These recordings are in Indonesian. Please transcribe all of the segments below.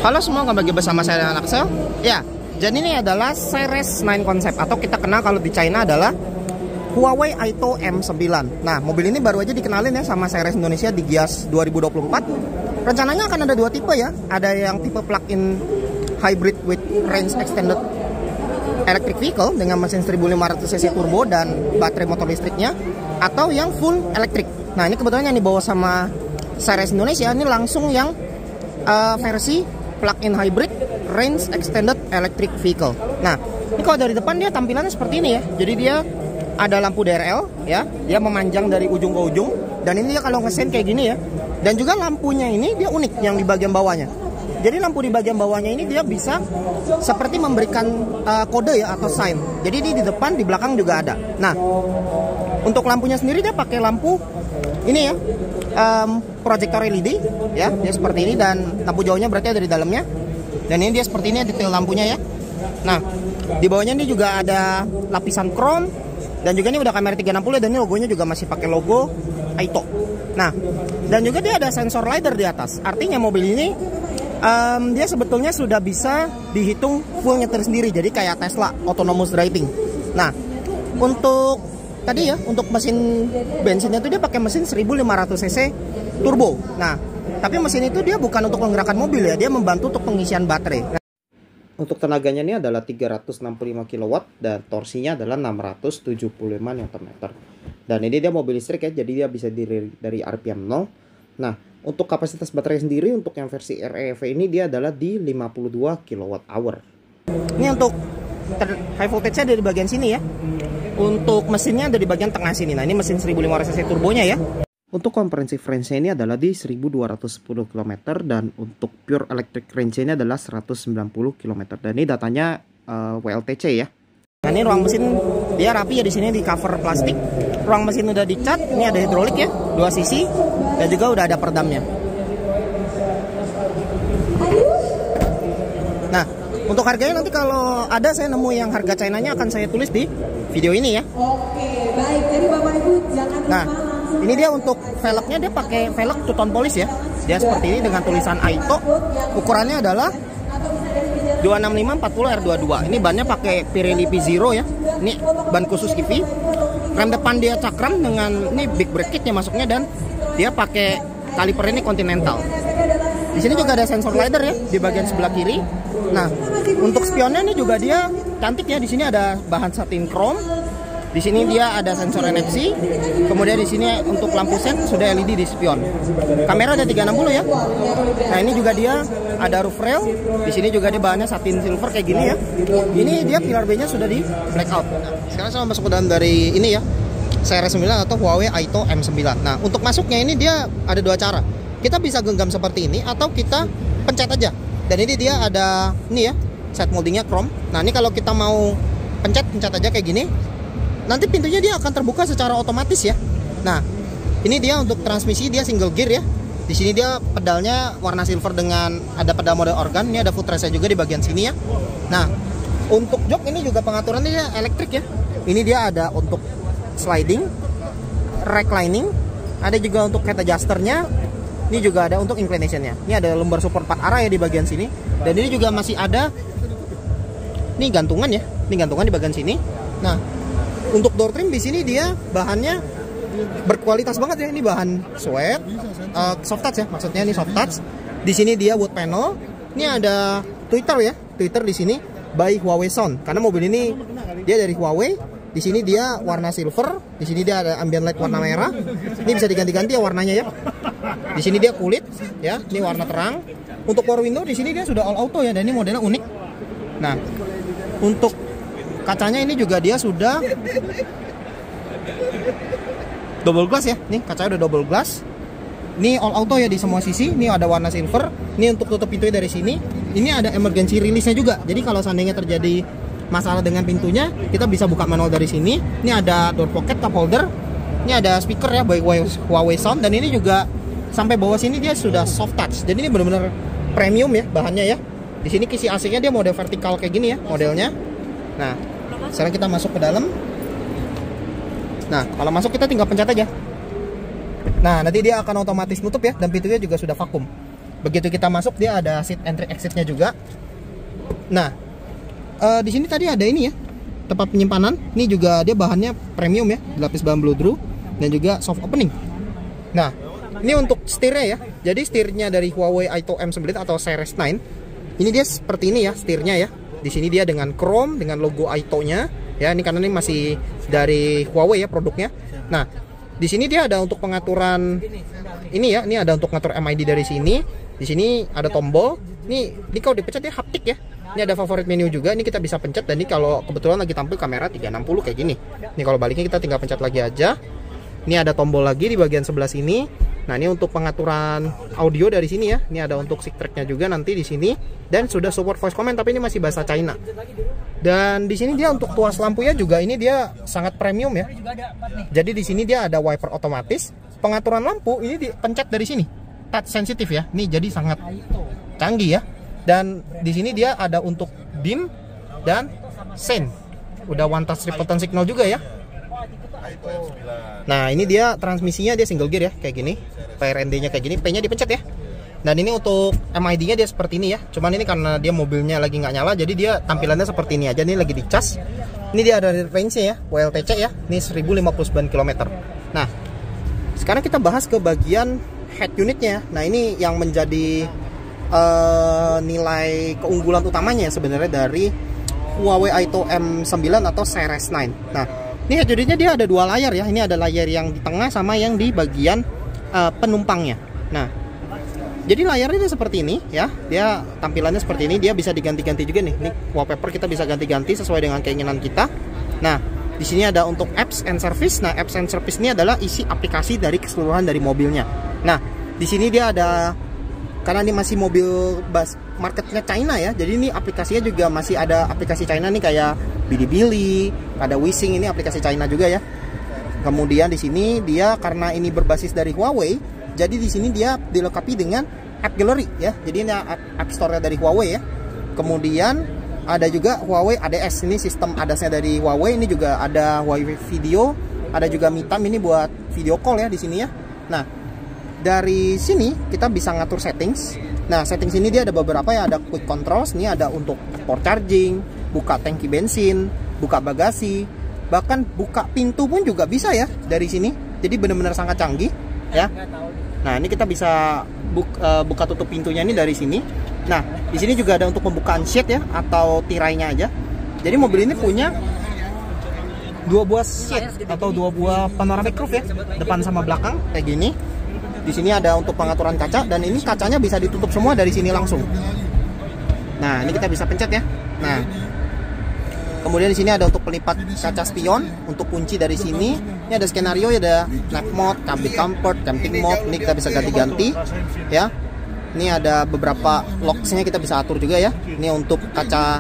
Halo semua, kembali lagi bersama saya dan Axel. Ya, jadi ini adalah Series 9 Concept atau kita kenal kalau di China adalah Huawei Aito M9. Nah, mobil ini baru aja dikenalin ya sama Series Indonesia di Gias 2024. Rencananya akan ada dua tipe ya. Ada yang tipe plug-in hybrid with range extended electric vehicle dengan mesin 1500 cc turbo dan baterai motor listriknya, atau yang full electric. Nah, ini kebetulan yang dibawa sama Series Indonesia ini langsung yang versi plug-in hybrid range extended electric vehicle. Nah, ini kalau dari depan dia tampilannya seperti ini ya. Jadi dia ada lampu DRL ya, dia memanjang dari ujung ke ujung, dan ini dia kalau ngesen kayak gini ya. Dan juga lampunya ini dia unik yang di bagian bawahnya. Jadi lampu di bagian bawahnya ini dia bisa seperti memberikan kode ya atau sign. Jadi di depan, di belakang juga ada. Nah, untuk lampunya sendiri dia pakai lampu ini ya, proyektor LED ya, dia seperti ini, dan lampu jauhnya berarti ada di dalamnya. Dan ini dia seperti ini detail lampunya ya. Nah, di bawahnya ini juga ada lapisan chrome, dan juga ini udah kamera 360 dan ini logonya juga masih pakai logo Aito. Nah, dan juga dia ada sensor LiDAR di atas. Artinya mobil ini dia sebetulnya sudah bisa dihitung full nyetir sendiri, jadi kayak Tesla autonomous driving. Nah, untuk tadi ya, untuk mesin bensinnya itu dia pakai mesin 1500 cc turbo. Nah, tapi mesin itu dia bukan untuk menggerakkan mobil ya, dia membantu untuk pengisian baterai. Nah, untuk tenaganya ini adalah 365 kW dan torsinya adalah 675 Nm. Dan ini dia mobil listrik ya, jadi dia bisa dari RPM 0. Nah, untuk kapasitas baterai sendiri untuk yang versi REV ini dia adalah di 52 kWh. Ini untuk high voltage-nya ada di bagian sini ya. Untuk mesinnya ada di bagian tengah sini. Nah, ini mesin 1500 cc turbonya ya. Untuk comprehensive range-nya ini adalah di 1210 km, dan untuk pure electric range-nya ini adalah 190 km. Dan ini datanya WLTC ya. Nah, ini ruang mesin dia rapi ya, di sini di cover plastik. Ruang mesin udah dicat, ini ada hidrolik ya, 2 sisi, dan juga udah ada peredamnya. Nah, untuk harganya nanti kalau ada saya nemu yang harga China-nya akan saya tulis di video ini ya. Oke, baik. Jadi Bapak Ibu jangan lupa. Nah, ini dia untuk velgnya, dia pakai velg two tone polish ya. Dia seperti ini dengan tulisan Aito. Ukurannya adalah 265/40 R22. Ini bannya pakai Pirelli P0 ya. Ini ban khusus EV. Rem depan dia cakram dengan ini big brake kitnya masuknya, dan dia pakai kaliper ini Continental. Di sini juga ada sensor LiDAR ya di bagian sebelah kiri. Nah, untuk spionnya ini juga dia cantik ya. Di sini ada bahan satin chrome. Di sini dia ada sensor NFC. Kemudian di sini untuk lampu sen sudah LED di spion. Kamera ada 360 ya. Nah, ini juga dia ada roof rail. Di sini juga dia bahannya satin silver kayak gini ya. Ini dia pilar B-nya sudah di blackout. Nah, sekarang saya masuk ke dalam dari ini ya, Series 9 atau Huawei Aito M9. Nah, untuk masuknya ini dia ada dua cara. Kita bisa genggam seperti ini atau kita pencet aja. Dan ini dia ada ini ya, side moldingnya chrome. Nah, ini kalau kita mau pencet aja kayak gini, nanti pintunya dia akan terbuka secara otomatis ya. Nah, ini dia untuk transmisi dia single gear ya. Di sini dia pedalnya warna silver dengan ada pedal mode organ. Ini ada footrest juga di bagian sini ya. Nah, untuk jok ini juga pengaturannya dia elektrik ya. Ini dia ada untuk sliding, reclining, ada juga untuk head adjusternya. Ini juga ada untuk inclinationnya. Ini ada lumbar support 4 arah ya di bagian sini. Dan ini juga masih ada ini gantungan ya. Ini gantungan di bagian sini. Nah, untuk door trim di sini dia bahannya berkualitas banget ya. Ini bahan suede, soft touch ya. Maksudnya ini soft touch. Di sini dia wood panel. Ini ada Twitter ya. Twitter di sini by Huawei Sound. Karena mobil ini dia dari Huawei. Di sini dia warna silver. Di sini dia ada ambient light warna merah. Ini bisa diganti-ganti ya warnanya ya. Di sini dia kulit ya. Ini warna terang. Untuk power window di sini dia sudah all auto ya. Dan ini modelnya unik. Nah, untuk kacanya ini juga dia sudah double glass ya. Nih kacanya udah double glass. Ini all auto ya di semua sisi. Ini ada warna silver. Ini untuk tutup pintunya dari sini. Ini ada emergency release-nya juga. Jadi kalau seandainya terjadi masalah dengan pintunya, kita bisa buka manual dari sini. Ini ada door pocket, cup holder. Ini ada speaker ya by Huawei Sound. Dan ini juga sampai bawah sini dia sudah soft touch. Jadi ini benar-benar premium ya bahannya ya. Di sini kisi AC-nya dia model vertikal kayak gini ya modelnya. Nah, sekarang kita masuk ke dalam. Nah, kalau masuk kita tinggal pencet aja. Nah, nanti dia akan otomatis nutup ya, dan pintunya juga sudah vakum. Begitu kita masuk dia ada seat entry exitnya juga. Nah, di sini tadi ada ini ya, tempat penyimpanan. Ini juga dia bahannya premium ya, dilapis bahan blow-through dan juga soft opening. Nah, ini untuk setirnya ya. Jadi setirnya dari Huawei Aito M9 atau Series 9. Ini dia seperti ini ya setirnya ya. Di sini dia dengan chrome dengan logo Aito-nya ya. Ini karena ini masih dari Huawei ya produknya. Nah, di sini dia ada untuk pengaturan ini ya. Ini ada untuk ngatur MID dari sini. Di sini ada tombol. Ini kalau dipencet dia haptik ya. Ini ada favorit menu juga. Ini kita bisa pencet dan ini kalau kebetulan lagi tampil kamera 360 kayak gini. Ini kalau baliknya kita tinggal pencet lagi aja. Ini ada tombol lagi di bagian sebelah sini. Nah, ini untuk pengaturan audio dari sini ya. Ini ada untuk stick tracknya juga nanti di sini dan sudah support voice command tapi ini masih bahasa China. Dan di sini dia untuk tuas lampunya juga ini dia sangat premium ya. Jadi di sini dia ada wiper otomatis. Pengaturan lampu ini dipencet dari sini. Touch sensitif ya. Ini jadi sangat canggih ya. Dan di sini dia ada untuk dim dan sen. Udah one touch triple tone signal juga ya. Nah, ini dia transmisinya dia single gear ya, kayak gini. PRND-nya kayak gini, P-nya dipencet ya. Dan ini untuk MID-nya dia seperti ini ya. Cuman ini karena dia mobilnya lagi nggak nyala, jadi dia tampilannya seperti ini aja. Ini lagi dicas. Ini dia ada range-nya ya, WLTC ya. Ini 1059 km. Nah, sekarang kita bahas ke bagian head unitnya. Nah, ini yang menjadi nilai keunggulan utamanya sebenarnya dari Huawei Aito M9 atau Series 9. Nah, ini head unitnya dia ada dua layar ya. Ini ada layar yang di tengah sama yang di bagian penumpangnya. Nah, jadi layarnya seperti ini ya. Dia tampilannya seperti ini. Dia bisa diganti-ganti juga nih. Ini wallpaper kita bisa ganti-ganti sesuai dengan keinginan kita. Nah, di sini ada untuk apps and service. Nah, apps and service ini adalah isi aplikasi dari keseluruhan dari mobilnya. Nah, di sini dia ada, karena ini masih mobil marketnya China ya, jadi ini aplikasinya juga masih ada aplikasi China nih kayak Bilibili, ada Wishing, ini aplikasi China juga ya. Kemudian di sini dia karena ini berbasis dari Huawei, jadi di sini dia dilengkapi dengan App Gallery ya. Jadi ini App Store dari Huawei ya. Kemudian ada juga Huawei ADS, ini sistem ADAS-nya dari Huawei. Ini juga ada Huawei Video, ada juga Mitam ini buat video call ya di sini ya. Nah, dari sini kita bisa ngatur settings. Nah, settings ini dia ada beberapa ya, ada quick controls, ini ada untuk port charging, buka tangki bensin, buka bagasi, bahkan buka pintu pun juga bisa ya dari sini. Jadi benar-benar sangat canggih ya. Nah, ini kita bisa buka tutup pintunya ini dari sini. Nah, di sini juga ada untuk pembukaan shade ya atau tirainya aja. Jadi mobil ini punya dua buah shade atau dua buah panoramic roof ya, depan sama belakang kayak gini. Di sini ada untuk pengaturan kaca dan ini kacanya bisa ditutup semua dari sini langsung. Nah, ini kita bisa pencet ya. Nah, kemudian di sini ada untuk pelipat kaca spion untuk kunci dari sini. Ini ada skenario ya, ada night mode, cabin comfort, camping mode. Ini kita bisa ganti-ganti ya. Ini ada beberapa locks-nya kita bisa atur juga ya. Ini untuk kaca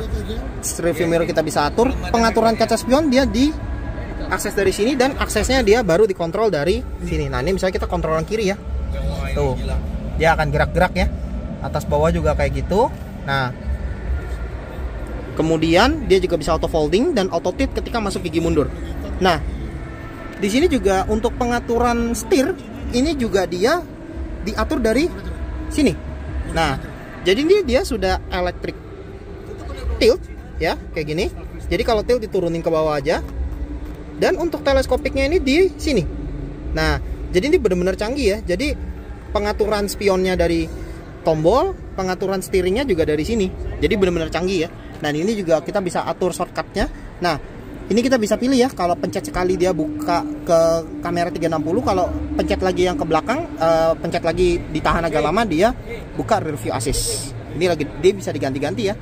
review mirror kita bisa atur. Pengaturan kaca spion dia di akses dari sini dan aksesnya dia baru dikontrol dari sini. Nah, ini misalnya kita kontrol yang kiri ya. Tuh, dia akan gerak-gerak ya. Atas bawah juga kayak gitu. Nah, kemudian dia juga bisa auto folding dan auto tilt ketika masuk gigi mundur. Nah, di sini juga untuk pengaturan setir ini juga dia diatur dari sini. Nah, jadi ini dia sudah electric tilt ya, kayak gini. Jadi kalau tilt diturunin ke bawah aja. Dan untuk teleskopiknya ini di sini. Nah, jadi ini benar-benar canggih ya. Jadi pengaturan spionnya dari tombol, pengaturan steeringnya juga dari sini. Jadi benar-benar canggih ya. Dan ini juga kita bisa atur shortcutnya. Nah, ini kita bisa pilih ya. Kalau pencet sekali dia buka ke kamera 360. Kalau pencet lagi yang ke belakang, pencet lagi ditahan agak lama, dia buka review assist. Ini lagi dia bisa diganti-ganti ya.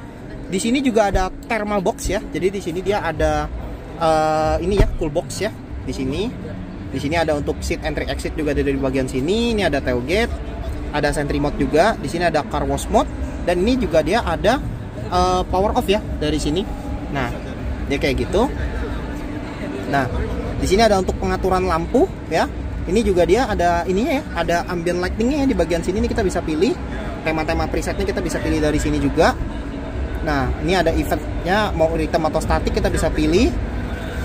Di sini juga ada thermal box ya. Jadi di sini dia ada ini ya, cool box ya. Di sini ada untuk seat entry exit juga dari bagian sini. Ini ada tailgate, ada sentry mode juga. Di sini ada car wash mode dan ini juga dia ada power off ya dari sini. Nah, dia kayak gitu. Nah, di sini ada untuk pengaturan lampu ya. Ini juga dia ada ininya ya, ada ambient lightingnya ya di bagian sini. Ini kita bisa pilih tema-tema presetnya, kita bisa pilih dari sini juga. Nah, ini ada eventnya mau rhythm atau static kita bisa pilih.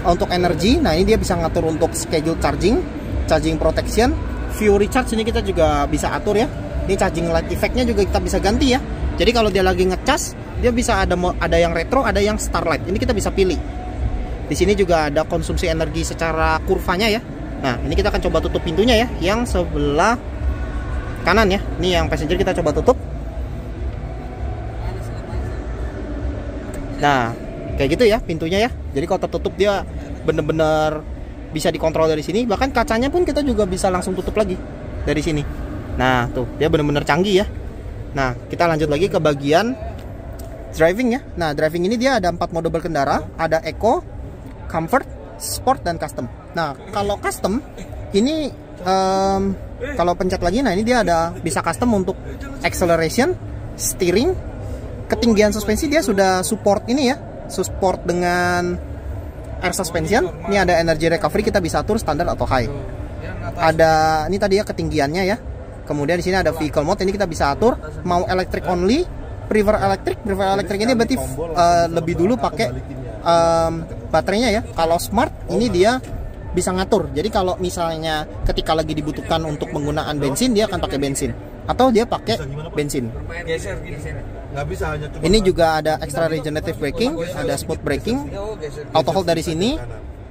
Untuk energi, nah ini dia bisa ngatur untuk schedule charging, charging protection, view recharge ini kita juga bisa atur ya. Ini charging light effectnya juga kita bisa ganti ya. Jadi kalau dia lagi ngecas, dia bisa ada yang retro, ada yang starlight. Ini kita bisa pilih. Di sini juga ada konsumsi energi secara kurvanya ya. Nah, ini kita akan coba tutup pintunya ya, yang sebelah kanan ya. Ini yang passenger kita coba tutup. Nah, kayak gitu ya pintunya ya. Jadi kalau tertutup dia bener-bener bisa dikontrol dari sini. Bahkan kacanya pun kita juga bisa langsung tutup lagi dari sini. Nah, tuh dia bener-bener canggih ya. Nah, kita lanjut lagi ke bagian driving ya. Nah, driving ini dia ada 4 mode berkendara. Ada Eco, Comfort, Sport, dan Custom. Nah, kalau Custom ini kalau pencet lagi, nah ini dia ada bisa custom untuk acceleration, steering, ketinggian suspensi dia sudah support ini ya, support dengan air suspension. Ini ada energy recovery, kita bisa atur standar atau high. Ada ini tadi ya ketinggiannya ya. Kemudian di sini ada vehicle mode, ini kita bisa atur mau electric only, prefer electric ini berarti lebih dulu pakai baterainya ya. Kalau smart ini dia bisa ngatur. Jadi kalau misalnya ketika lagi dibutuhkan untuk penggunaan bensin, dia akan pakai bensin atau dia pakai bensin. Ini juga ada extra regenerative braking, ada smooth braking, auto hold dari sini.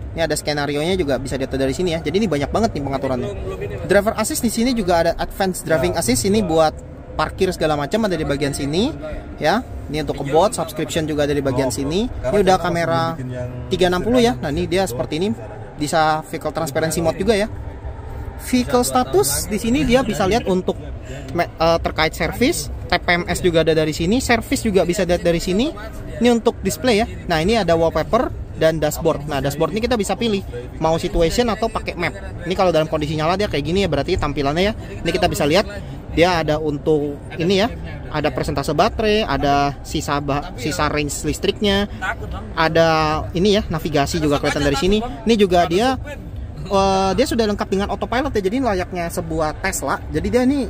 Ini ada skenario-nya juga bisa diatur dari sini ya. Jadi ini banyak banget nih pengaturannya. Driver assist di sini juga ada advanced driving assist, ini buat parkir segala macam ada di bagian sini ya. Ini untuk kebot, subscription juga ada di bagian sini. Ini udah kamera 360 ya. Nah, ini dia seperti ini. Bisa vehicle transparency mode juga ya. Vehicle status di sini dia bisa lihat untuk terkait service, TPMS juga ada dari sini, service juga bisa lihat dari sini. Ini untuk display ya. Nah, ini ada wallpaper dan dashboard. Nah, dashboard ini kita bisa pilih mau situation atau pakai map. Ini kalau dalam kondisi nyala dia kayak gini ya, berarti tampilannya ya. Ini kita bisa lihat dia ada untuk ini ya. Ada persentase baterai, ada sisa range listriknya, ada ini ya navigasi juga kelihatan dari sini. Ini juga dia sudah lengkap dengan autopilot ya, jadi layaknya sebuah Tesla. Jadi dia ini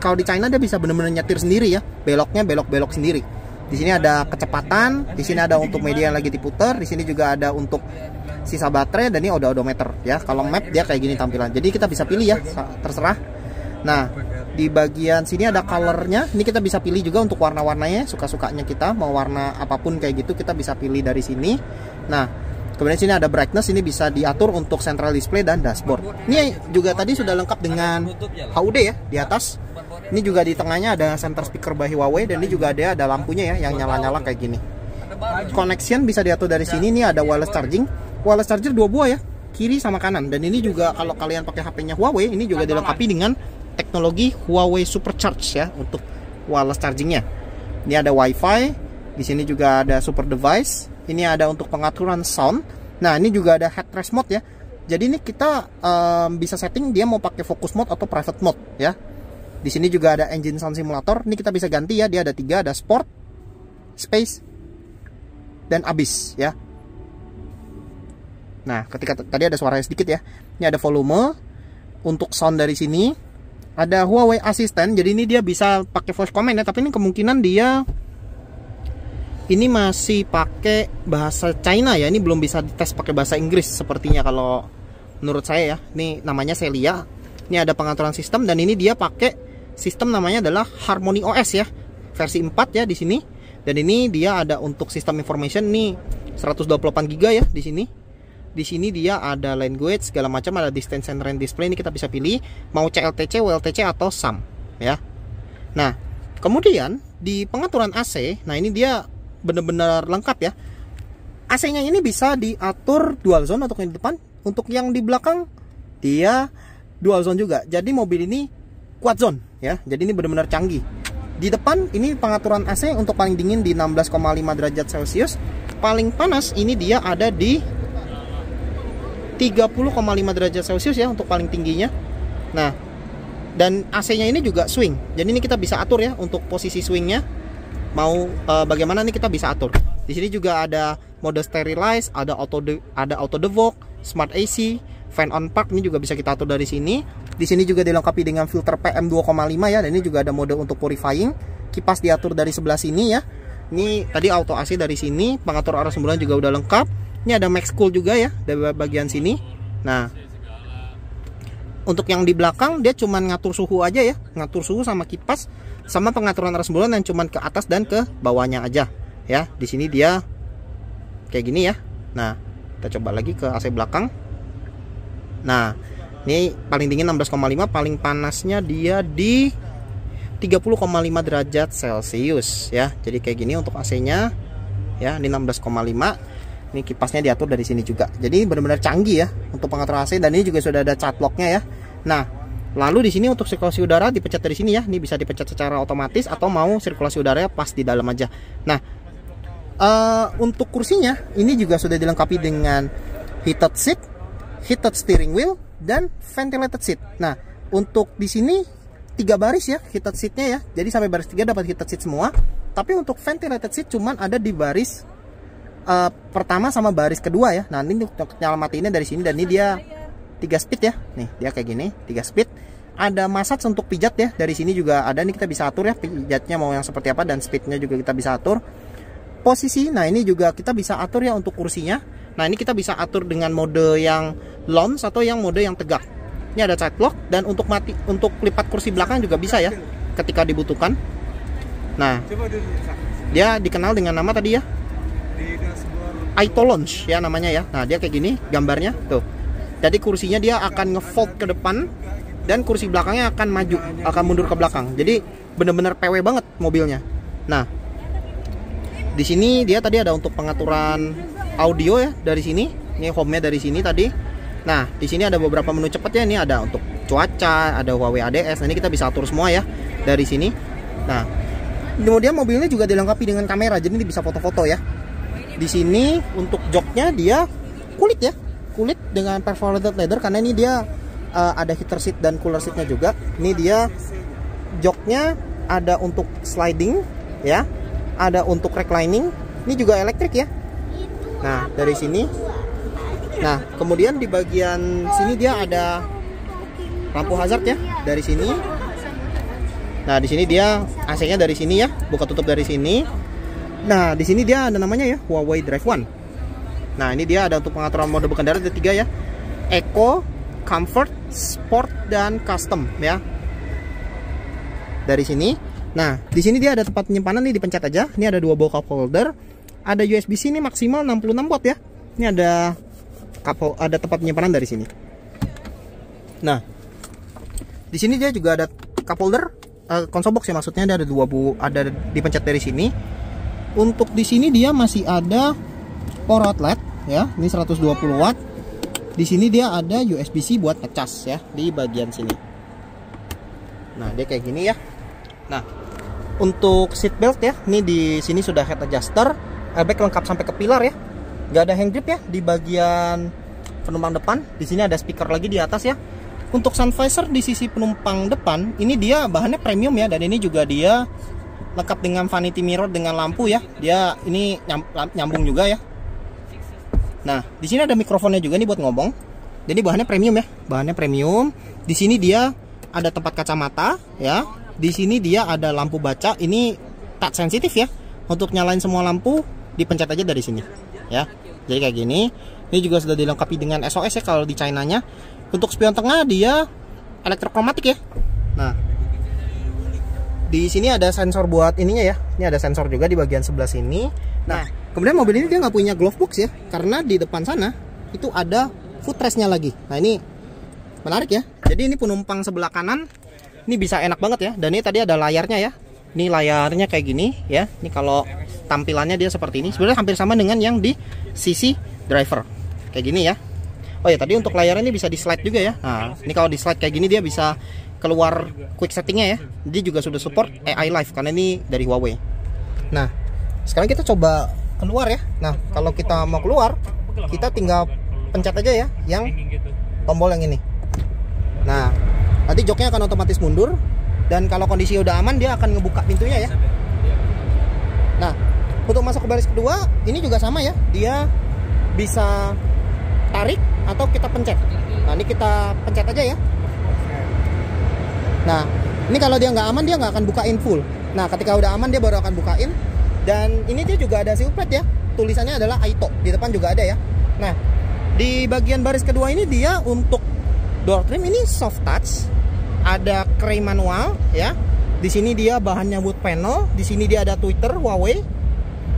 kalau di China dia bisa benar-benar nyetir sendiri ya, beloknya belok sendiri. Di sini ada kecepatan, di sini ada untuk media yang lagi diputar, di sini juga ada untuk sisa baterai, dan ini odometer ya. Kalau map dia kayak gini tampilan. Jadi kita bisa pilih ya, terserah. Nah, di bagian sini ada colornya. Ini kita bisa pilih juga untuk warna-warnanya, suka-sukanya kita mau warna apapun kayak gitu kita bisa pilih dari sini. Nah, kemudian sini ada brightness, ini bisa diatur untuk central display dan dashboard. Ini juga tadi sudah lengkap dengan HUD ya di atas. Ini juga di tengahnya ada center speaker by Huawei, dan ini juga ada lampunya ya yang nyala-nyala kayak gini. Connection bisa diatur dari sini. Ini ada wireless charging. Wireless charger 2 buah ya, kiri sama kanan. Dan ini juga kalau kalian pakai HP-nya Huawei, ini juga dilengkapi dengan teknologi Huawei Supercharge ya untuk wireless chargingnya. Ini ada WiFi, di sini juga ada super device. Ini ada untuk pengaturan sound. Nah, ini juga ada headrest mode ya. Jadi ini kita bisa setting dia mau pakai focus mode atau private mode ya. Di sini juga ada engine sound simulator. Ini kita bisa ganti ya. Dia ada 3, ada sport, space, dan abyss ya. Nah, ketika tadi ada suaranya sedikit ya. Ini ada volume untuk sound dari sini. Ada Huawei Assistant, jadi ini dia bisa pakai voice command ya, tapi ini kemungkinan dia ini masih pakai bahasa China ya, ini belum bisa dites pakai bahasa Inggris sepertinya kalau menurut saya ya. Ini namanya Celia. Ini ada pengaturan sistem, dan ini dia pakai sistem namanya adalah Harmony OS ya, versi 4 ya di sini. Dan ini dia ada untuk sistem information nih 128 GB ya di sini. Di sini dia ada language segala macam, ada distance and range display. Ini kita bisa pilih mau CLTC, WLTC atau SAM ya. Nah, kemudian di pengaturan AC, nah ini dia benar-benar lengkap ya. AC-nya ini bisa diatur dual zone untuk yang di depan, untuk yang di belakang dia dual zone juga. Jadi mobil ini quad zone ya. Jadi ini benar-benar canggih. Di depan ini pengaturan AC untuk paling dingin di 16,5 derajat Celcius. Paling panas ini dia ada di 30,5 derajat Celcius ya untuk paling tingginya. Nah, dan AC-nya ini juga swing. Jadi ini kita bisa atur ya untuk posisi swingnya. Mau bagaimana nih kita bisa atur. Di sini juga ada mode sterilize, ada auto devog, smart AC, fan on park, ini juga bisa kita atur dari sini. Di sini juga dilengkapi dengan filter PM 2,5 ya, dan ini juga ada mode untuk purifying. Kipas diatur dari sebelah sini ya. Ini tadi auto AC dari sini, pengatur arah semburan juga udah lengkap. Ini ada max cool juga ya dari bagian sini. Nah, Untuk yang di belakang dia cuman ngatur suhu aja ya, ngatur suhu sama kipas, sama pengaturan arus bulan yang cuman ke atas dan ke bawahnya aja ya. Di sini dia kayak gini ya. Nah, kita coba lagi ke AC belakang. Nah, ini paling dingin 16,5, paling panasnya dia di 30,5 derajat Celcius ya. Jadi kayak gini untuk AC-nya ya, ini 16,5. Ini kipasnya diatur dari sini juga. Jadi benar-benar canggih ya untuk pengatur AC, dan ini juga sudah ada cat lock-nya ya. Nah, lalu di sini untuk sirkulasi udara dipencet dari sini ya. Ini bisa dipencet secara otomatis atau mau sirkulasi udaranya pas di dalam aja. Nah, untuk kursinya ini juga sudah dilengkapi dengan heated seat, heated steering wheel, dan ventilated seat. Nah, untuk di sini 3 baris ya heated seatnya ya. Jadi sampai baris 3 dapat heated seat semua. Tapi untuk ventilated seat cuman ada di baris pertama sama baris kedua ya. Nah, ini untuk nyala matiinnya dari sini, dan ini dia 3 speed ya. Nih, dia kayak gini, 3 speed. Ada massage untuk pijat ya. Dari sini juga ada, nih kita bisa atur ya pijatnya mau yang seperti apa, dan speednya juga kita bisa atur. Posisi, nah ini juga kita bisa atur ya untuk kursinya. Nah, ini kita bisa atur dengan mode yang lounge atau yang mode yang tegak. Ini ada side lock, dan untuk lipat kursi belakang juga bisa ya ketika dibutuhkan. Nah, dia dikenal dengan nama tadi ya, Aito Lounge ya namanya ya. Nah, dia kayak gini gambarnya tuh. Jadi kursinya dia akan ngefold ke depan, dan kursi belakangnya akan maju, akan mundur ke belakang. Jadi bener-bener PW banget mobilnya. Nah, di sini dia tadi ada untuk pengaturan audio ya dari sini. Ini home-nya dari sini tadi. Nah, di sini ada beberapa menu cepat ya. Ini ada untuk cuaca, ada Huawei ADS. Nah, ini kita bisa atur semua ya dari sini. Nah, kemudian mobilnya juga dilengkapi dengan kamera, jadi ini bisa foto-foto ya. Di sini untuk joknya dia kulit ya, kulit dengan perforated leather, karena ini dia ada heater seat dan cooler seatnya juga. Ini dia joknya ada untuk sliding ya, ada untuk reclining. Ini juga elektrik ya. Nah, dari sini. Nah, kemudian di bagian sini dia ada lampu hazard ya dari sini. Nah, di sini dia AC-nya dari sini ya, buka tutup dari sini. Nah, di sini dia ada namanya ya, Huawei Drive One. Nah, ini dia ada untuk pengaturan mode berkendara, ada 3 ya. Eco, Comfort, Sport, dan Custom ya. Dari sini. Nah, di sini dia ada tempat penyimpanan nih, dipencet aja. Ini ada 2 buah cup holder. Ada USB-C ini maksimal 66 watt ya. Ini ada tempat penyimpanan dari sini. Nah, di sini dia juga ada cup holder, console box ya maksudnya. Dia ada 2 ada dipencet dari sini. Untuk di sini dia masih ada power outlet ya. Ini 120 watt. Di sini dia ada USB-C buat ngecas ya di bagian sini. Nah, dia kayak gini ya. Nah, untuk seat belt ya, ini di sini sudah head adjuster, airbag lengkap sampai ke pilar ya. Gak ada hand grip ya di bagian penumpang depan. Di sini ada speaker lagi di atas ya. Untuk sun visor di sisi penumpang depan, ini dia bahannya premium ya, dan ini juga dia lengkap dengan vanity mirror dengan lampu ya. Dia ini nyambung juga ya. Nah, di sini ada mikrofonnya juga nih buat ngomong. Jadi bahannya premium ya, bahannya premium. Di sini dia ada tempat kacamata ya. Di sini dia ada lampu baca. Ini touch sensitif ya. Untuk nyalain semua lampu dipencet aja dari sini ya. Jadi kayak gini. Ini juga sudah dilengkapi dengan SOS ya kalau di China-nya. Untuk spion tengah dia elektrokromatik ya. Nah, di sini ada sensor buat ininya ya. Ini ada sensor juga di bagian sebelah sini. Nah, kemudian mobil ini dia nggak punya glove box ya, karena di depan sana itu ada footrest-nya lagi. Nah, ini menarik ya. Jadi ini penumpang sebelah kanan ini bisa enak banget ya. Dan ini tadi ada layarnya ya. Ini layarnya kayak gini ya. Ini kalau tampilannya dia seperti ini. Sebenarnya hampir sama dengan yang di sisi driver. Kayak gini ya. Oh ya, tadi untuk layarnya ini bisa di slide juga ya. Nah, ini kalau di slide kayak gini dia bisa keluar quick settingnya ya. Dia juga sudah support AI Live karena ini dari Huawei. Nah, sekarang kita coba keluar ya. Nah, kalau kita mau keluar, kita tinggal pencet aja ya yang tombol yang ini. Nah, nanti joknya akan otomatis mundur, dan kalau kondisi udah aman dia akan ngebuka pintunya ya. Nah, untuk masuk ke baris kedua ini juga sama ya. Dia bisa tarik atau kita pencet. Nah, ini kita pencet aja ya. Nah, ini kalau dia nggak aman dia nggak akan bukain full. Nah, ketika udah aman dia baru akan bukain. Dan ini dia juga ada seal plate ya. Tulisannya adalah Aito. Di depan juga ada ya. Nah, di bagian baris kedua ini dia untuk door trim ini soft touch, ada key manual ya. Di sini dia bahannya wood panel, di sini dia ada Twitter Huawei.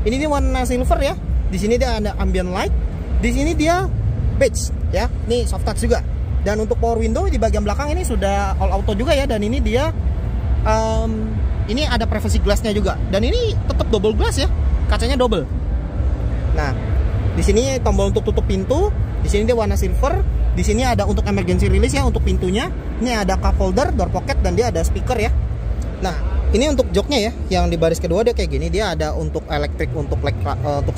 Ini dia warna silver ya. Di sini dia ada ambient light, di sini dia beige ya. Ini soft touch juga. Dan untuk power window di bagian belakang ini sudah all auto juga ya. Dan ini dia ini ada privacy glassnya juga. Dan ini tetap double glass ya, kacanya double. Nah, di sini tombol untuk tutup pintu. Di sini dia warna silver. Di sini ada untuk emergency release ya untuk pintunya. Ini ada cup holder, door pocket, dan dia ada speaker ya. Nah, ini untuk joknya ya. Yang di baris kedua dia kayak gini. Dia ada untuk elektrik untuk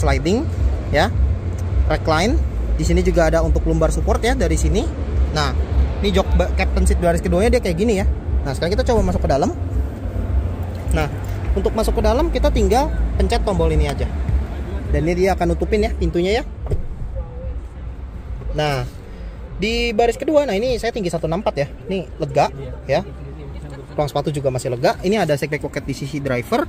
sliding ya. Recline. Di sini juga ada untuk lumbar support ya dari sini. Nah, ini jok captain seat baris keduanya dia kayak gini ya. Nah, sekarang kita coba masuk ke dalam. Nah, untuk masuk ke dalam kita tinggal pencet tombol ini aja. Dan ini dia akan nutupin ya pintunya ya. Nah, di baris kedua, nah ini saya tinggi 164 ya. Ini lega ya. Ruang sepatu juga masih lega. Ini ada side pocket di sisi driver.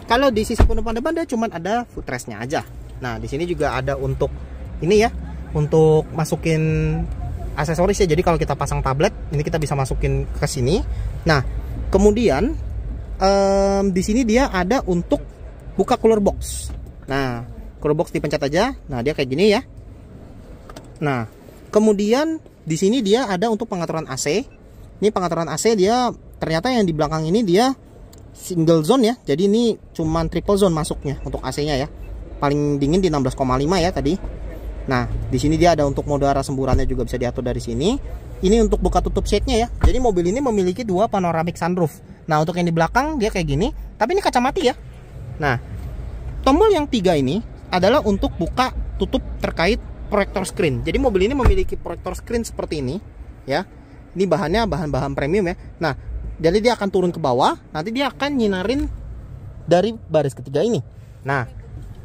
Kalau di sisi penumpang depan dia cuma ada footrestnya aja. Nah, di sini juga ada untuk ini ya, untuk masukin aksesoris ya. Jadi kalau kita pasang tablet, ini kita bisa masukin ke sini. Nah, kemudian di sini dia ada untuk buka cooler box. Nah, cooler box dipencet aja. Nah, dia kayak gini ya. Nah, kemudian di sini dia ada untuk pengaturan AC. Ini pengaturan AC dia ternyata yang di belakang ini dia single zone ya. Jadi ini cuman triple zone masuknya untuk AC-nya ya. Paling dingin di 16,5 ya tadi. Nah, di sini dia ada untuk mode arah semburannya juga bisa diatur dari sini. Ini untuk buka tutup shade-nya ya. Jadi mobil ini memiliki dua panoramic sunroof. Nah, untuk yang di belakang dia kayak gini, tapi ini kaca mati ya. Nah, tombol yang 3 ini adalah untuk buka tutup terkait proyektor screen. Jadi mobil ini memiliki proyektor screen seperti ini ya. Ini bahannya bahan-bahan premium ya. Nah, jadi dia akan turun ke bawah, nanti dia akan nyinarin dari baris ketiga ini. Nah,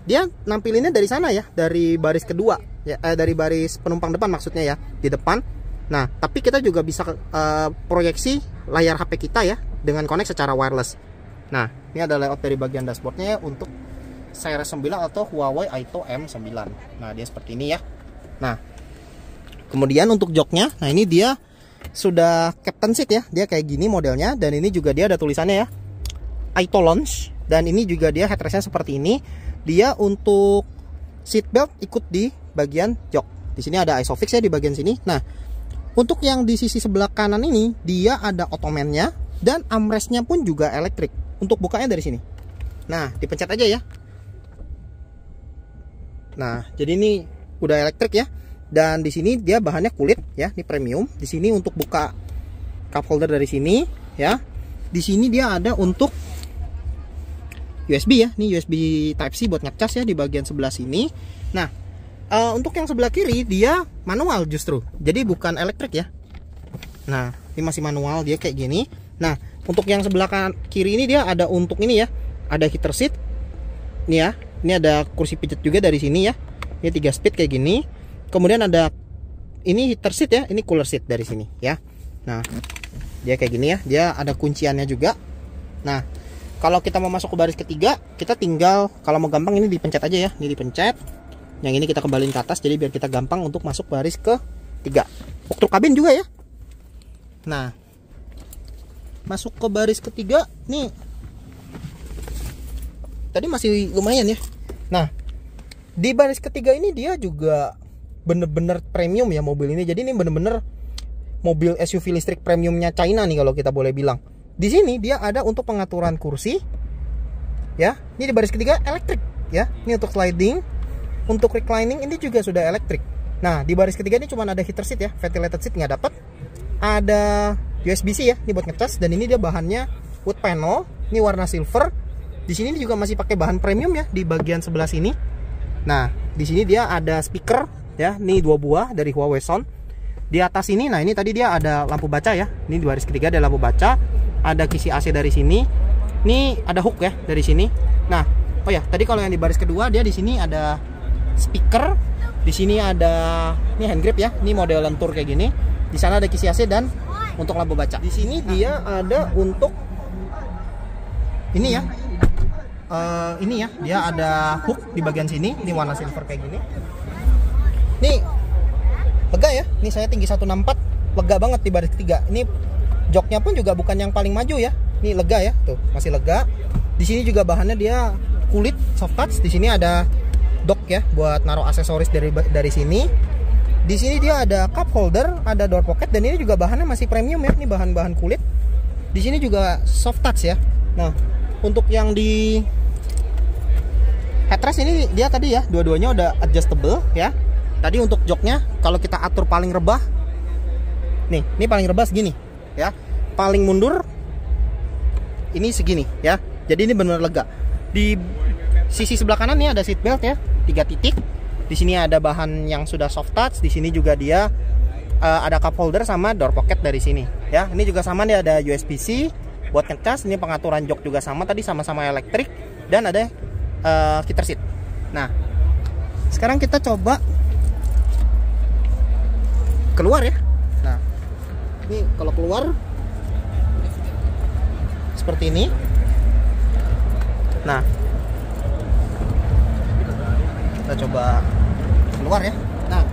dia nampilinnya dari sana ya, dari baris kedua ya, dari baris penumpang depan maksudnya ya, di depan. Nah, tapi kita juga bisa proyeksi layar HP kita ya dengan connect secara wireless. Nah, ini ada layout dari bagian dashboardnya ya untuk Series 9 atau Huawei Aito M9. Nah, dia seperti ini ya. Nah, kemudian untuk joknya, nah ini dia sudah captain seat ya, dia kayak gini modelnya. Dan ini juga dia ada tulisannya ya, Aito Lounge. Dan ini juga dia headrestnya seperti ini. Dia untuk seatbelt ikut di bagian jok. Di sini ada Isofix ya di bagian sini. Nah, untuk yang di sisi sebelah kanan ini dia ada ottoman-nya dan armrestnya pun juga elektrik. Untuk bukanya dari sini. Nah, dipencet aja ya. Nah, jadi ini udah elektrik ya. Dan di sini dia bahannya kulit ya, ini premium. Di sini untuk buka cup holder dari sini ya. Di sini dia ada untuk USB ya. Ini USB Type C buat ngecas ya di bagian sebelah sini. Nah, untuk yang sebelah kiri dia manual justru. Jadi bukan elektrik ya. Nah, ini masih manual dia kayak gini. Nah, untuk yang sebelah kiri ini dia ada untuk ini ya. Ada heater seat. Ini ya. Ini ada kursi pijat juga dari sini ya. Ini 3 speed kayak gini. Kemudian ada ini heater seat ya. Ini cooler seat dari sini ya. Nah, dia kayak gini ya. Dia ada kunciannya juga. Nah, kalau kita mau masuk ke baris ketiga, kita tinggal kalau mau gampang ini dipencet aja ya. Ini dipencet. Yang ini kita kembaliin ke atas jadi biar kita gampang untuk masuk baris ke 3. Waktu kabin juga ya. Nah, masuk ke baris ketiga nih. Tadi masih lumayan ya. Nah, di baris ketiga ini dia juga bener-bener premium ya mobil ini. Jadi ini bener-bener mobil SUV listrik premiumnya China nih kalau kita boleh bilang. Di sini dia ada untuk pengaturan kursi ya. Ini di baris ketiga elektrik ya. Ini untuk sliding, untuk reclining ini juga sudah elektrik. Nah, di baris ketiga ini cuma ada heater seat ya, ventilated seat nggak dapat. Ada USB-C ya, ini buat ngecas. Dan ini dia bahannya wood panel, ini warna silver. Di sini juga masih pakai bahan premium ya di bagian sebelah sini. Nah, di sini dia ada speaker ya, ini 2 buah dari Huawei Sound. Di atas ini, nah ini tadi dia ada lampu baca ya. Ini di baris ketiga ada lampu baca, ada kisi AC dari sini. Ini ada hook ya dari sini. Nah, oh ya, tadi kalau yang di baris kedua dia di sini ada speaker. Di sini ada ini hand grip ya. Ini model lentur kayak gini. Di sana ada kisi AC dan untuk lampu baca. Di sini dia ada untuk ini ya. Ini ya, dia ada hook di bagian sini. Ini warna silver kayak gini. Nih lega ya. Ini saya tinggi 164. lega banget di baris ketiga. Ini joknya pun juga bukan yang paling maju ya. Ini lega ya, tuh masih lega. Di sini juga bahannya dia kulit soft touch. Di sini ada dock ya buat naruh aksesoris dari sini. Di sini dia ada cup holder, ada door pocket, dan ini juga bahannya masih premium ya. Ini bahan-bahan kulit. Di sini juga soft touch ya. Nah, untuk yang di headrest ini dia tadi ya, dua-duanya udah adjustable ya. Tadi untuk joknya kalau kita atur paling rebah, nih, ini paling rebah segini ya. Paling mundur ini segini ya. Jadi ini benar lega. Di sisi sebelah kanan nih ada seat belt ya, 3 titik. Di sini ada bahan yang sudah soft touch. Di sini juga dia ada cup holder sama door pocket dari sini ya. Ini juga sama nih, ada USB-C buat ngecas. Ini pengaturan jok juga sama, tadi sama-sama elektrik, dan ada heater seat. Nah, sekarang kita coba keluar ya. Nah, ini kalau keluar seperti ini. Nah, kita coba keluar ya. Nah,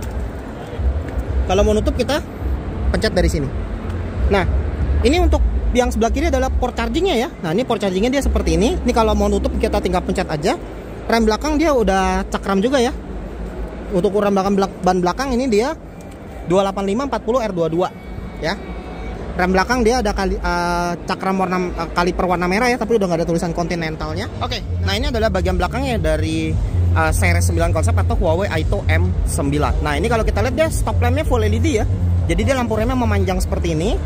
kalau mau nutup kita pencet dari sini. Nah, ini untuk yang sebelah kiri adalah port chargingnya ya. Nah, ini port chargingnya dia seperti ini. Ini kalau mau nutup kita tinggal pencet aja. Rem belakang dia udah cakram juga ya. Untuk rem belakang ban belakang ini dia 285/40 R22 ya. Rem belakang dia ada cakram kaliper warna merah ya, tapi udah nggak ada tulisan Continentalnya. Oke, nah ini adalah bagian belakangnya dari series 9 konsep atau Huawei Aito M9. Nah, ini kalau kita lihat dia stop lampnya full LED ya. Jadi dia lampu remnya memanjang seperti ini.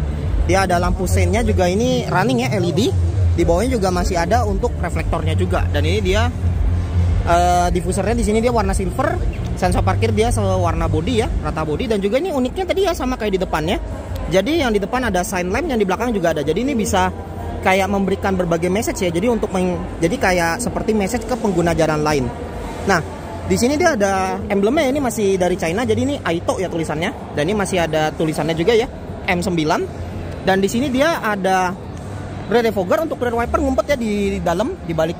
Dia ada lampu seinnya juga ini running ya, LED. Di bawahnya juga masih ada untuk reflektornya juga. Dan ini dia diffusernya di sini dia warna silver. Sensor parkir dia sewarna body ya, rata body. Dan juga ini uniknya tadi ya sama kayak di depannya. Jadi yang di depan ada sign lamp, yang di belakang juga ada. Jadi ini bisa kayak memberikan berbagai message ya. Jadi untuk jadi kayak seperti message ke pengguna jalan lain. Nah, di sini dia ada emblemnya, ini masih dari China. Jadi ini Aito ya tulisannya. Dan ini masih ada tulisannya juga ya, M9. Dan di sini dia ada rear defogger untuk rear wiper ngumpet ya di dalam, di balik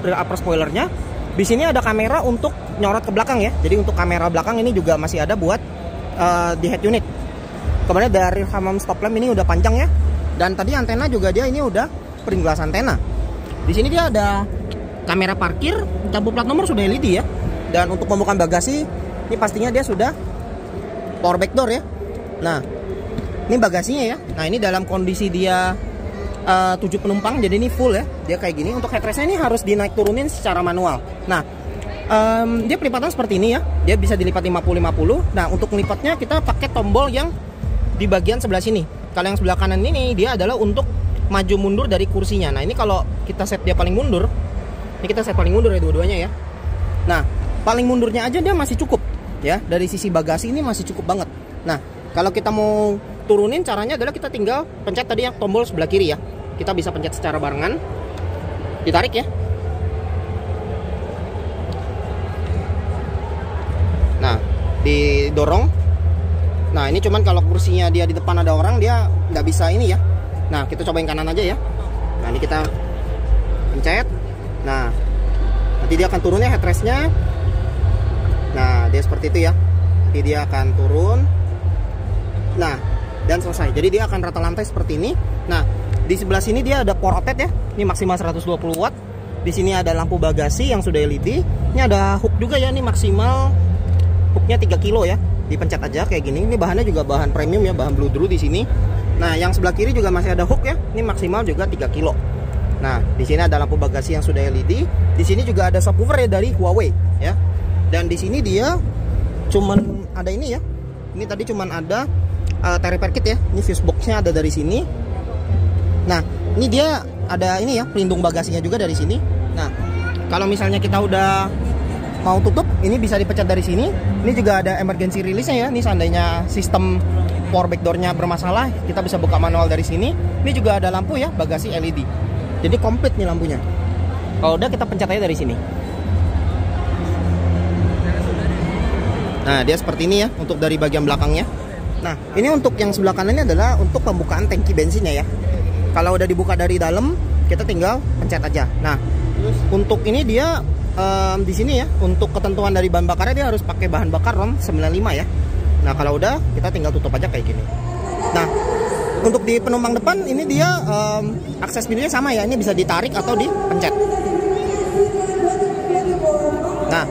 upper spoilernya. Di sini ada kamera untuk nyorot ke belakang ya. Jadi untuk kamera belakang ini juga masih ada buat di head unit. Kemudian dari hamam stop lamp ini udah panjang ya. Dan tadi antena juga dia ini udah spring glass antena. Di sini dia ada kamera parkir, lampu plat nomor sudah LED ya. Dan untuk pembukaan bagasi ini pastinya dia sudah power back door ya. Nah, ini bagasinya ya. Nah, ini dalam kondisi dia 7 penumpang, jadi ini full ya. Dia kayak gini. Untuk headrestnya ini harus dinaik turunin secara manual. Nah, dia pelipatan seperti ini ya. Dia bisa dilipat 50-50. Nah, untuk melipatnya kita pakai tombol yang di bagian sebelah sini. Kalau yang sebelah kanan ini dia adalah untuk maju mundur dari kursinya. Nah, ini kalau kita set dia paling mundur. Ini kita set paling mundur ya dua-duanya ya. Nah, paling mundurnya aja dia masih cukup ya. Dari sisi bagasi ini masih cukup banget. Nah, kalau kita mau turunin caranya adalah kita tinggal pencet tadi yang tombol sebelah kiri ya. Kita bisa pencet secara barengan. Ditarik ya. Nah, didorong. Nah, ini cuman kalau kursinya dia di depan ada orang, dia nggak bisa ini ya. Nah, kita cobain kanan aja ya. Nah, ini kita pencet. Nah, nanti dia akan turunnya headrestnya. Nah, dia seperti itu ya. Nanti dia akan turun. Nah, dan selesai. Jadi dia akan rata lantai seperti ini. Nah, di sebelah sini dia ada power outlet ya. Ini maksimal 120 watt. Di sini ada lampu bagasi yang sudah LED. Ini ada hook juga ya. Ini maksimal hooknya 3 kilo ya. Dipencet aja kayak gini. Ini bahannya juga bahan premium ya, bahan Blue Drew di sini. Nah, yang sebelah kiri juga masih ada hook ya. Ini maksimal juga 3 kilo. Nah, di sini ada lampu bagasi yang sudah LED. Di sini juga ada subwoofer ya dari Huawei ya. Dan di sini dia cuman ada ini ya. Ini tadi cuman ada tire repair kit ya. Ini fuse boxnya ada dari sini. Nah, ini dia ada ini ya, pelindung bagasinya juga dari sini. Nah, kalau misalnya kita udah mau tutup, ini bisa dipencet dari sini. Ini juga ada emergency release-nya ya. Ini seandainya sistem power back door-nya bermasalah, kita bisa buka manual dari sini. Ini juga ada lampu ya, bagasi LED. Jadi komplit nih lampunya. Kalau udah kita pencet aja dari sini. Nah, dia seperti ini ya untuk dari bagian belakangnya. Nah, ini untuk yang sebelah kanannya adalah untuk pembukaan tangki bensinnya ya. Kalau udah dibuka dari dalam, kita tinggal pencet aja. Nah, untuk ini dia di sini ya, untuk ketentuan dari bahan bakarnya dia harus pakai bahan bakar RON 95 ya. Nah, kalau udah kita tinggal tutup aja kayak gini. Nah, untuk di penumpang depan ini dia akses pintunya sama ya, ini bisa ditarik atau dipencet. Nah,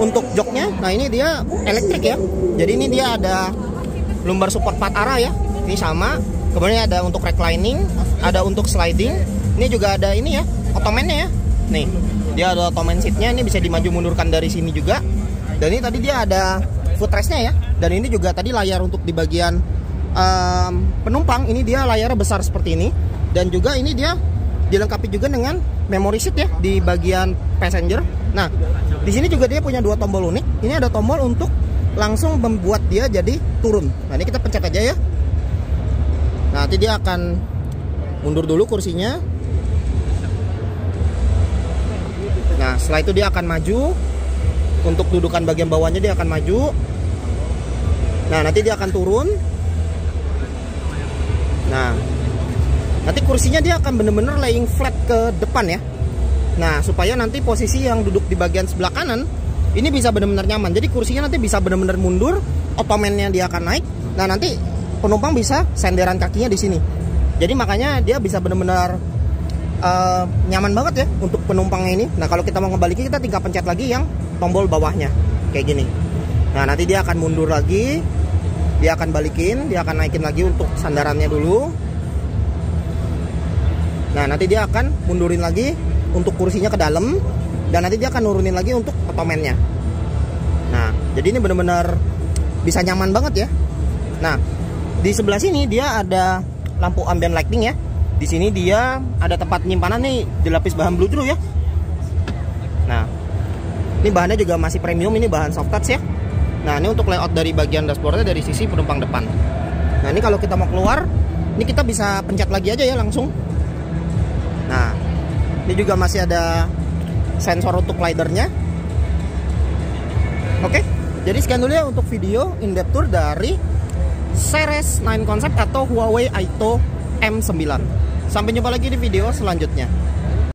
untuk joknya, nah ini dia elektrik ya. Jadi ini dia ada lumbar support 4 arah ya. Ini sama. Kemudian ada untuk reclining, ada untuk sliding. Ini juga ada ini ya, ottoman-nya ya. Nih, dia ada ottoman seat-nya, ini bisa dimaju mundurkan dari sini juga. Dan ini tadi dia ada footrest-nya ya. Dan ini juga tadi layar untuk di bagian penumpang, ini dia layarnya besar seperti ini. Dan juga ini dia dilengkapi juga dengan memory seat ya di bagian passenger. Nah, di sini juga dia punya 2 tombol unik. Ini ada tombol untuk langsung membuat dia jadi turun. Nah, ini kita pencet aja ya. Nah, nanti dia akan mundur dulu kursinya. Nah, setelah itu dia akan maju. Untuk dudukan bagian bawahnya dia akan maju. Nah, nanti dia akan turun. Nah, nanti kursinya dia akan bener-bener laying flat ke depan ya. Nah, supaya nanti posisi yang duduk di bagian sebelah kanan ini bisa benar-benar nyaman. Jadi kursinya nanti bisa benar-benar mundur, ottomannya dia akan naik. Nah, nanti penumpang bisa senderan kakinya di sini. Jadi makanya dia bisa benar-benar nyaman banget ya untuk penumpangnya ini. Nah, kalau kita mau ngebalikin, kita tinggal pencet lagi yang tombol bawahnya kayak gini. Nah, nanti dia akan mundur lagi, dia akan balikin, dia akan naikin lagi untuk sandarannya dulu. Nah, nanti dia akan mundurin lagi untuk kursinya ke dalam, dan nanti dia akan nurunin lagi untuk ottomannya. Nah, jadi ini benar-benar bisa nyaman banget ya. Nah, di sebelah sini dia ada lampu ambient lighting ya. Di sini dia ada tempat penyimpanan nih, dilapis bahan blue ya. Nah, ini bahannya juga masih premium, ini bahan soft touch ya. Nah, ini untuk layout dari bagian dashboardnya dari sisi penumpang depan. Nah, ini kalau kita mau keluar, ini kita bisa pencet lagi aja ya langsung. Nah, ini juga masih ada sensor untuk slidernya. Oke, jadi sekian dulu ya untuk video in-depth tour dari Ceres 9 Concept atau Huawei Aito M9. Sampai jumpa lagi di video selanjutnya.